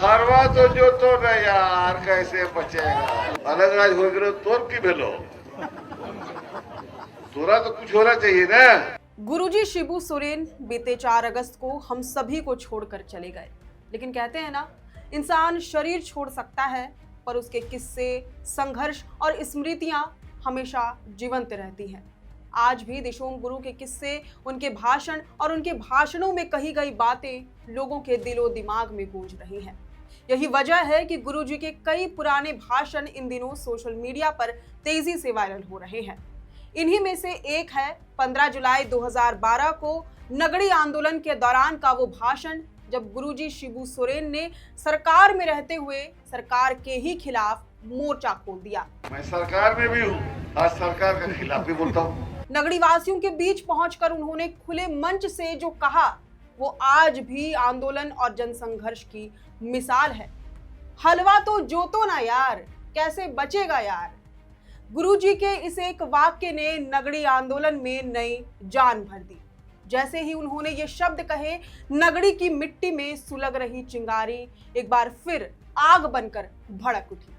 हरवा तो जो तो न यार कैसे बचेगा। अलग राज हो गए तोर की भेलो, तोरा तो कुछ होना चाहिए ना। गुरुजी शिबू सोरेन बीते 4 अगस्त को हम सभी को छोड़कर चले गए, लेकिन कहते हैं ना, इंसान शरीर छोड़ सकता है पर उसके किस्से, संघर्ष और स्मृतियां हमेशा जीवंत रहती हैं। आज भी देशोम गुरु के किस्से, उनके भाषण और उनके भाषणों में कही गई बातें लोगों के दिलो दिमाग में गूंज रही हैं। यही वजह है कि गुरुजी के कई पुराने भाषण इन दिनों सोशल मीडिया पर तेजी से वायरल हो रहे हैं। इन्हीं में से एक है 15 जुलाई 2012 को नगड़ी आंदोलन के दौरान का वो भाषण, जब गुरुजी शिबू सोरेन ने सरकार में रहते हुए सरकार के ही खिलाफ मोर्चा खोल दिया। मैं सरकार में भी हूँ, आज सरकार के खिलाफ भी बोलता हूँ। नगड़ी वासियों के बीच पहुंचकर उन्होंने खुले मंच से जो कहा, वो आज भी आंदोलन और जनसंघर्ष की मिसाल है। हलवा तो जोतो ना यार, कैसे बचेगा यार। गुरुजी के इस एक वाक्य ने नगड़ी आंदोलन में नई जान भर दी। जैसे ही उन्होंने ये शब्द कहे, नगड़ी की मिट्टी में सुलग रही चिंगारी एक बार फिर आग बनकर भड़क उठी।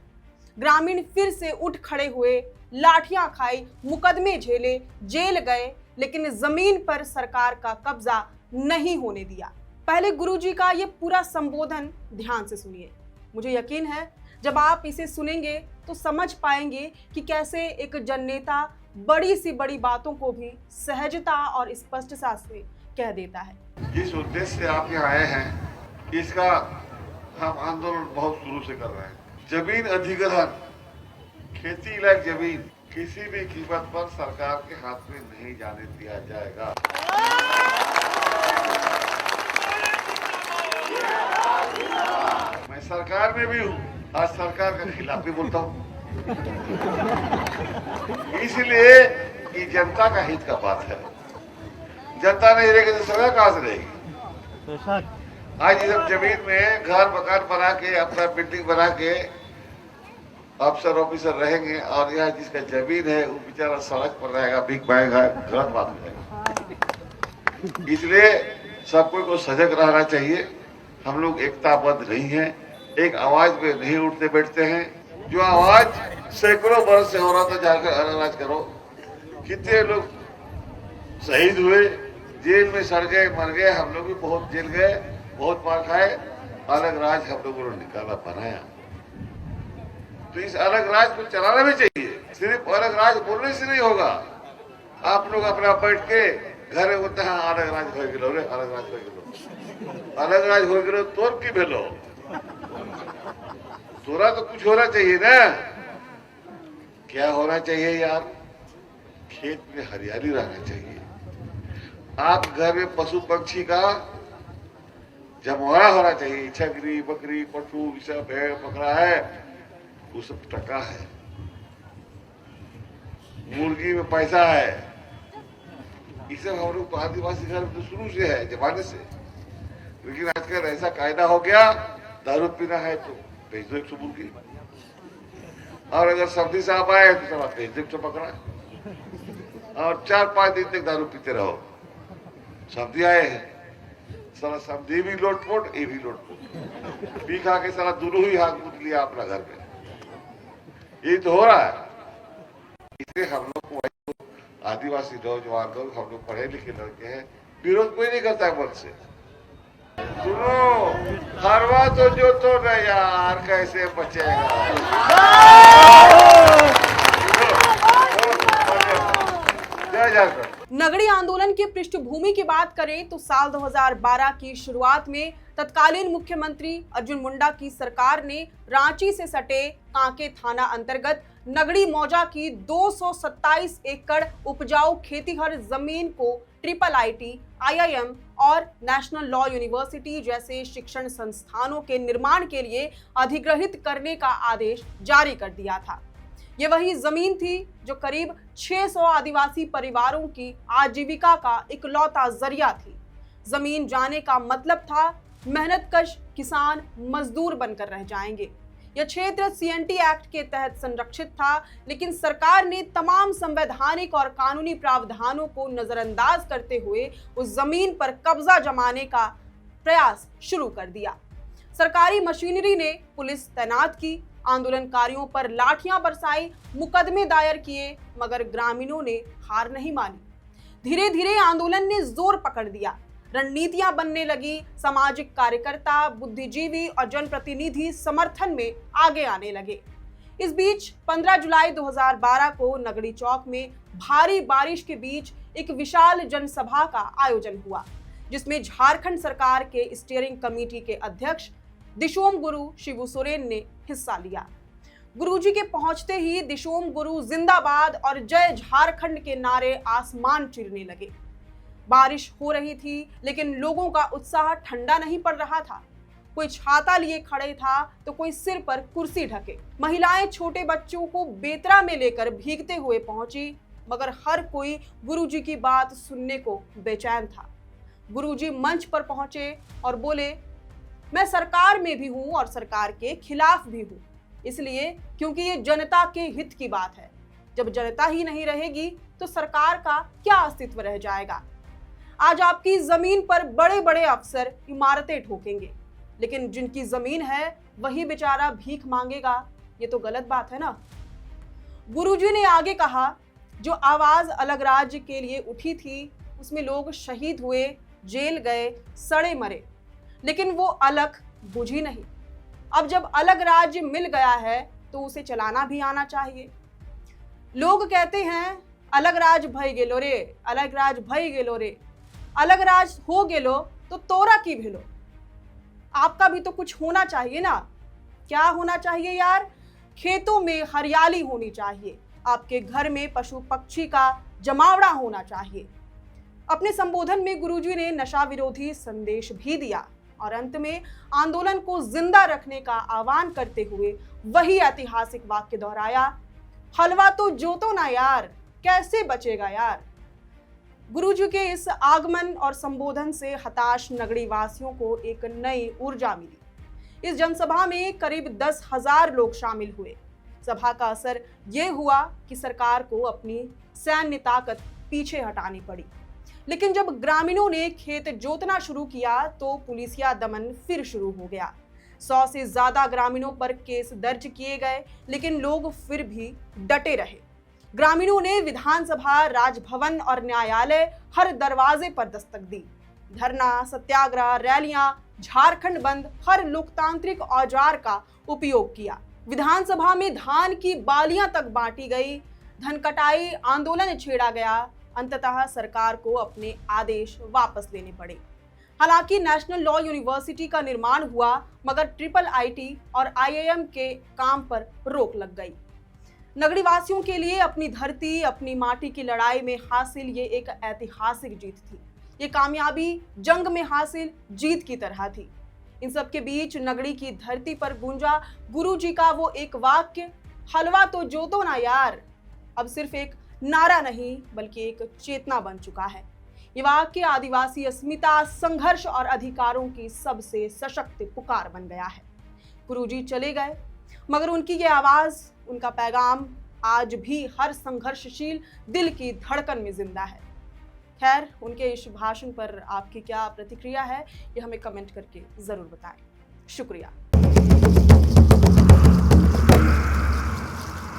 ग्रामीण फिर से उठ खड़े हुए, लाठियां खाई, मुकदमे झेले, जेल गए, लेकिन जमीन पर सरकार का कब्जा नहीं होने दिया। पहले गुरुजी का ये पूरा संबोधन ध्यान से सुनिए। मुझे यकीन है जब आप इसे सुनेंगे तो समझ पाएंगे कि कैसे एक जननेता बड़ी सी बड़ी बातों को भी सहजता और स्पष्टता से कह देता है। जिस उद्देश्य से आप यहाँ आए हैं, इसका हम आंदोलन बहुत शुरू से कर रहे हैं। जमीन अधिग्रहण, खेती लायक जमीन किसी भी कीमत पर सरकार के हाथ में नहीं जाने दिया जाएगा। मैं सरकार में भी हूँ, आज सरकार के खिलाफ भी बोलता हूँ, इसलिए कि जनता का हित का बात है। जनता नहीं रहेगी तो सरकार कहाँ से रहेगी। आज इस जमीन में घर मकान बना के, अपना बिल्डिंग बना के अफसर ऑफिसर रहेंगे और यहाँ जिसका जमीन है वो बेचारा सड़क पर रहेगा, भीख मांगेगा, गलत बात है। इसलिए सबको को सजग रहना चाहिए। हम लोग एकताबद्ध नहीं है, एक आवाज पे नहीं उठते बैठते हैं। जो आवाज सैकड़ों वर्ष से हो रहा था, जाकर अलग करो। कितने लोग शहीद हुए, जेल में सड़ गए, मर गए। हम लोग भी बहुत जेल गए, बहुत मार खाए। अलग राज हम लोगों ने निकाला, बनाया। तो इस अलग राज को चलाना भी चाहिए। सिर्फ अलग राज बोलने से नहीं होगा। आप लोग अपना बैठ के घर होते हैं, अलग राज हो गए, अलग राज हो गए, अलग राज हो गए, तोर की भेलो, तोरा तो कुछ होना चाहिए ना। क्या होना चाहिए यार, खेत में हरियाली रहना चाहिए। आप घर में पशु पक्षी का जमवाड़ा होना चाहिए। छकरी, बकरी, पशु, सब भेड़ पकड़ा है, वो सब टका है। मुर्गी में पैसा है। इसे हम लोग तो आदिवासी घर में तो शुरू से है, जमाने से। लेकिन आजकल ऐसा कायदा हो गया, दारू पीना है तो भेज दो 100 मुर्गी, और अगर सर्दी साहब आए तो सब भेज दो 100 पकड़ा, और 4-5 दिन तक दारू पीते रहो। सर्दी आए हैं, सारा सर्दी भी लोटपोट, ये भी लोटपोट, पी खा के सारा दोनों ही हाथ मुझ लिया अपना घर में। ये तो हो रहा है। इसलिए हम लोग को आदिवासी नौजवान लोग, हम लोग पढ़े लिखे लड़के हैं, विरोध कोई नहीं करता है मन से। सुनो, हरवा तो जो तो न यार, कैसे बचेगा। जय जय। नगड़ी आंदोलन की पृष्ठभूमि की बात करें तो साल 2012 की शुरुआत में तत्कालीन मुख्यमंत्री अर्जुन मुंडा की सरकार ने रांची से सटे कांके थाना अंतर्गत नगड़ी मौजा की 227 एकड़ उपजाऊ खेतीहर जमीन को IIIT, IIM और नेशनल लॉ यूनिवर्सिटी जैसे शिक्षण संस्थानों के निर्माण के लिए अधिग्रहित करने का आदेश जारी कर दिया था। ये वही जमीन थी जो करीब 600 आदिवासी परिवारों की आजीविका का इकलौता जरिया थी। जमीन जाने का मतलब था मेहनतकश किसान मजदूर बनकर रह जाएंगे। यह क्षेत्र CNT एक्ट के तहत संरक्षित था, लेकिन सरकार ने तमाम संवैधानिक और कानूनी प्रावधानों को नजरअंदाज करते हुए उस जमीन पर कब्जा जमाने का प्रयास शुरू कर दिया। सरकारी मशीनरी ने पुलिस तैनात की, आंदोलनकारियों पर लाठियां बरसाई, मुकदमे दायर किए, मगर ग्रामीणों ने हार नहीं मानी। धीरे धीरे आंदोलन ने जोर पकड़ दिया, रणनीतियां बनने लगी, सामाजिक कार्यकर्ता, बुद्धिजीवी और जनप्रतिनिधि समर्थन में आगे आने लगे। इस बीच 15 जुलाई 2012 को नगड़ी चौक में भारी बारिश के बीच एक विशाल जनसभा का आयोजन हुआ, जिसमें झारखंड सरकार के स्टीयरिंग कमेटी के अध्यक्ष दिशोम गुरु शिबू सोरेन ने हिस्सा लिया। गुरुजी के पहुंचते ही दिशोम गुरु जिंदाबाद और जय झारखंड के नारे आसमान चीरने लगे। बारिश हो रही थी, लेकिन लोगों का उत्साह ठंडा नहीं पड़ रहा था। कोई छाता लिए खड़े था तो कोई सिर पर कुर्सी ढके। महिलाएं छोटे बच्चों को बेतरा में लेकर भीगते हुए पहुंची, मगर हर कोई गुरुजी की बात सुनने को बेचैन था। गुरुजी मंच पर पहुंचे और बोले, मैं सरकार में भी हूं और सरकार के खिलाफ भी हूं, इसलिए क्योंकि ये जनता के हित की बात है। जब जनता ही नहीं रहेगी तो सरकार का क्या अस्तित्व रह जाएगा। आज आपकी जमीन पर बड़े बड़े अफसर इमारतें ठोकेंगे, लेकिन जिनकी जमीन है वही बेचारा भीख मांगेगा। ये तो गलत बात है ना। गुरुजी ने आगे कहा, जो आवाज अलग राज्य के लिए उठी थी, उसमें लोग शहीद हुए, जेल गए, सड़े मरे, लेकिन वो अलग बुझी नहीं। अब जब अलग राज्य मिल गया है तो उसे चलाना भी आना चाहिए। लोग कहते हैं अलग राज भई गेलो रे, अलग राज भई गेलो रे, अलग राज हो गेलो तो तोरा की भेलो। आपका भी तो कुछ होना चाहिए ना। क्या होना चाहिए यार? खेतों में हरियाली होनी चाहिए, आपके घर में पशु पक्षी का जमावड़ा होना चाहिए। अपने संबोधन में गुरुजी ने नशा विरोधी संदेश भी दिया और अंत में आंदोलन को जिंदा रखने का आह्वान करते हुए वही ऐतिहासिक वाक्य दोहराया, हलवा तो जोतो ना यार, कैसे बचेगा यार। गुरुजी के इस आगमन और संबोधन से हताश नगरी वासियों को एक नई ऊर्जा मिली। इस जनसभा में करीब 10,000 लोग शामिल हुए। सभा का असर ये हुआ कि सरकार को अपनी सैन्य ताकत पीछे हटानी पड़ी। लेकिन जब ग्रामीणों ने खेत जोतना शुरू किया तो पुलिसिया दमन फिर शुरू हो गया। 100 से ज्यादा ग्रामीणों पर केस दर्ज किए गए, लेकिन लोग फिर भी डटे रहे। ग्रामीणों ने विधानसभा, राजभवन और न्यायालय हर दरवाजे पर दस्तक दी। धरना, सत्याग्रह, रैलियां, झारखंड बंद, हर लोकतांत्रिक औजार का उपयोग किया। विधानसभा में धान की बालियां तक बांटी गई, धन कटाई आंदोलन छेड़ा गया। अंततः सरकार को अपने आदेश वापस लेने पड़े। हालांकि नेशनल लॉ यूनिवर्सिटी का निर्माण हुआ, मगर IIIT और IIM के काम पर रोक लग गई। नगरी वासियों के लिए अपनी धरती, अपनी माटी की लड़ाई में हासिल ये एक ऐतिहासिक जीत थी। ये कामयाबी जंग में हासिल जीत की तरह थी। इन सब के बीच नगरी की धरती पर गूंजा गुरुजी का वो एक वाक्य, हलवा तो जोतो ना यार, अब सिर्फ एक नारा नहीं बल्कि एक चेतना बन चुका है। ये वाक्य आदिवासी अस्मिता, संघर्ष और अधिकारों की सबसे सशक्त पुकार बन गया है। गुरुजी चले गए, मगर उनकी ये आवाज, उनका पैगाम आज भी हर संघर्षशील दिल की धड़कन में जिंदा है। खैर, उनके इस भाषण पर आपकी क्या प्रतिक्रिया है, ये हमें कमेंट करके जरूर बताएं। शुक्रिया।